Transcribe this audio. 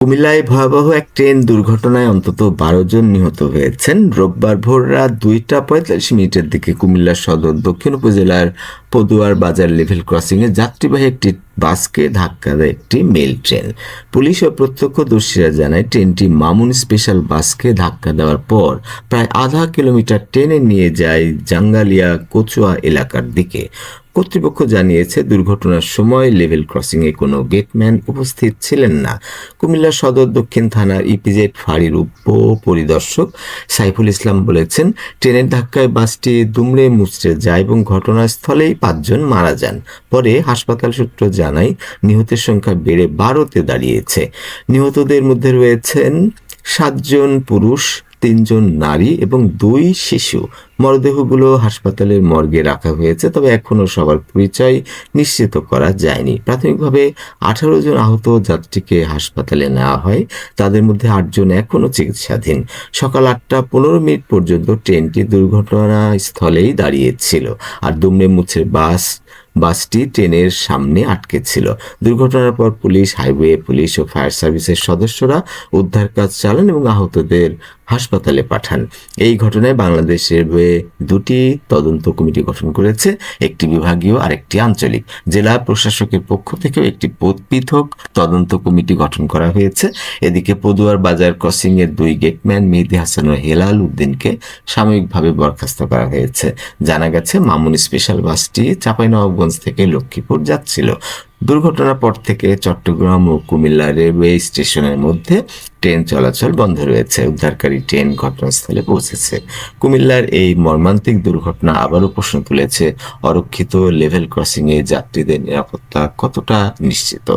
কুমিল্লায় ভয়াবহ এক ট্রেন দুর্ঘটনায় অন্তত ১২ জন নিহত হয়েছেন। রোববার ভোর রাত ২টা ৪৫ মিনিটের দিকে কুমিল্লা সদর দক্ষিণ উপজেলার পদুয়ার বাজার লেভেল ক্রসিংয়ে যাত্রীবাহী একটি বাসকে ধাক্কা দেয় একটি মেল ট্রেন। পুলিশ ও প্রত্যক্ষদর্শীরা জানায় ট্রেনটি মামুন স্পেশাল বাসকে ধাক্কা দেওয়ার পর প্রায় আধা কিলোমিটার টেনে নিয়ে যায় জাঙ্গালিয়া কচুয়া এলাকার দিকে। কর্তৃপক্ষ জানিয়েছে দুর্ঘটনার সময় লেভেল ক্রসিংয়ে কোনো গেটম্যান উপস্থিত ছিলেন না। কুমিল্লা সদর দক্ষিণ থানার ইপিজেড ফাঁড়ির উপপরিদর্শক সাইফুল ইসলাম বলেছেন, ট্রেনের ধাক্কায় বাসটি দুমড়ে মুচড়ে যায় এবং ঘটনাস্থলেই ৫ জন মারা যান। পরে হাসপাতাল সূত্র জানায় নিহতের সংখ্যা বেড়ে ১২তে দাঁড়িয়েছে। নিহতদের মধ্যে রয়েছেন ৭ জন পুরুষ, ৩ জন নারী এবং ২ শিশু। মরদেহগুলো হাসপাতালের মর্গে রাখা হয়েছে, তবে এখনও সবার পরিচয় নিশ্চিত করা যায়নি। প্রাথমিকভাবে ১৮ জন আহত যাত্রীকে হাসপাতালে নেওয়া হয়, তাদের মধ্যে ৮ জন এখনও চিকিৎসাধীন। সকাল ৮টা ১৫ মিনিট পর্যন্ত ট্রেনটি দুর্ঘটনাস্থলেই দাঁড়িয়েছিল, আর দুমড়ে মুচড়ে বাসটি ট্রেনের সামনে আটকে ছিল। দুর্ঘটনার পর পুলিশ, হাইওয়ে পুলিশ ও ফায়ার সার্ভিসের সদস্যরা উদ্ধার কাজ চালান এবং আহতদের হাসপাতালে পাঠান। এই ঘটনায় বাংলাদেশ রেলওয়ে ২টি তদন্ত কমিটি গঠন করেছে, একটি বিভাগীয় আর একটি আঞ্চলিক। জেলা প্রশাসকের পক্ষ থেকেও একটি পৃথক তদন্ত কমিটি গঠন করা হয়েছে। এদিকে পদুয়ার বাজার ক্রসিং এর ২ গেটম্যান মেহেদী হাসান ও হেলাল উদ্দিনকে সাময়িকভাবে বরখাস্ত করা হয়েছে। জানা গেছে, মামুন স্পেশাল বাসটি চাঁপাইনবাবগঞ্জ থেকে লক্ষ্মীপুর যাচ্ছিল। দুর্ঘটনার পর থেকে চট্টগ্রাম ও কুমিল্লা রেলওয়ে স্টেশনের মধ্যে ট্রেন চলাচল বন্ধ রয়েছে। উদ্ধারকারী ট্রেন ঘটনাস্থলে পৌঁছেছে। কুমিল্লার এই মর্মান্তিক দুর্ঘটনা আবারও প্রশ্ন তুলেছে, অরক্ষিত লেভেল ক্রসিংয়ে যাত্রীদের নিরাপত্তা কতটা নিশ্চিত।